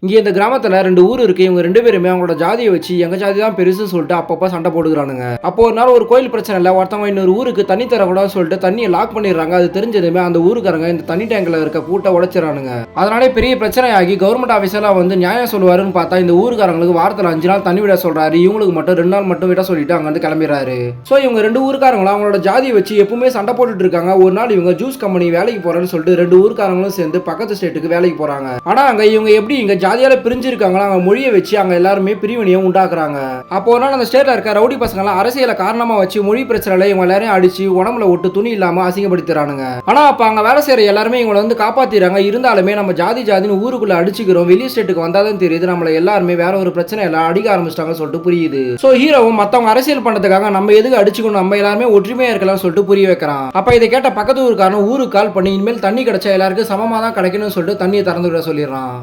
இங்க இந்த கிராமத்துல 2 ஊர் இருக்கு. இவங்க 2 பேருமே அவங்களோட ஜாதிய வச்சு எங்க ஜாதி தான் பெருசுன்னு சொல்லிட்டு அப்பப்ப சண்டை போட்டுக்கிறானுங்க. அப்போ ஒரு நாள் ஒரு கோயில் பிரச்சனைல ஒருத்தவங்க இன்னொரு ஊருக்கு தண்ணி தரக்கூடாதுன்னு சொல்லிட்டு தண்ணியை லாக் பண்ணிடுறாங்க. அது தெரிஞ்சதுமே அந்த ஊருக்காரங்க இந்த தண்ணி டேங்க்ல இருக்க பூட்டை உடைச்சிடறானுங்க. அதனாலே பெரிய பிரச்சனையாகி கவர்மெண்ட் ஆபீஸர்லாம் வந்து நியாயம் சொல்லுவாருன்னு பார்த்தா இந்த ஊருக்காரங்களுக்கு வாரத்துல 5 நாள் தண்ணி விட சொல்றாரு. இவங்களுக்கு மட்டும் 2 நாள் மட்டும் விட சொல்லிட்டு அங்க இருந்து கிளம்பிடுறாரு. சோ இவங்க 2 ஊருக்காரங்களும் அவங்களோட ஜாதியை வச்சு எப்பவுமே சண்டை போட்டுட்டு இருக்காங்க. ஒரு நாள் இவங்க ஜூஸ் கம்பெனி வேலைக்கு போறேன்னு சொல்லிட்டு 2 ஊருக்காரங்களும் சேர்ந்து பக்கத்து ஸ்டேட்டுக்கு வேலைக்கு போறாங்க. ஆனா அங்க இவங்க எப்படி இங்க ஜாதியால பிரிஞ்சிருக்காங்க அங்க மொழியை வச்சு அங்க எல்லாருமே பிரிவினையை உண்டாக்குறாங்க. அப்போ ஒரு நாள் அந்த ஸ்டேட்ல இருக்க ரவுடி பசங்க எல்லாம் அரசியலை காரணமா வச்சு மொழி பிரச்சனையில இவங்க எல்லாரையும் அடிச்சு உடம்புல விட்டு துணி இல்லாம அசிங்கப்படுத்துறானுங்க. ஆனா அப்ப அங்க வேலை செய்யற எல்லாருமே இவங்களை வந்து காப்பாத்திடுறாங்க. இருந்தாலுமே நம்ம ஜாதின்னு ஊருக்குள்ள அடிச்சுக்கிறோம், வெளி ஸ்டேட்டுக்கு வந்தாதான் தெரியுது நம்மள எல்லாருமே வேற ஒரு பிரச்சனை எல்லாம் அடிக்க ஆரம்பிச்சிட்டாங்க சொல்லிட்டு புரியுது. சோ ஹீரோவும் மத்தவங்க அரசியல் பண்றதுக்காக நம்ம எதுக்கு அடிச்சுக்கணும், நம்ம எல்லாருமே ஒற்றுமையா இருக்கலாம் சொல்லிட்டு புரிய வைக்கிறான். அப்ப இதை கேட்ட பக்கத்து ஊருக்காரன் ஊருக்கு கால் பண்ணி இனிமேல் தண்ணி கிடைச்சா எல்லாருக்கும் சமமா தான் கிடைக்கணும்னு சொல்லிட்டு தண்ணியை திறந்து விட சொல்லிடுறான்.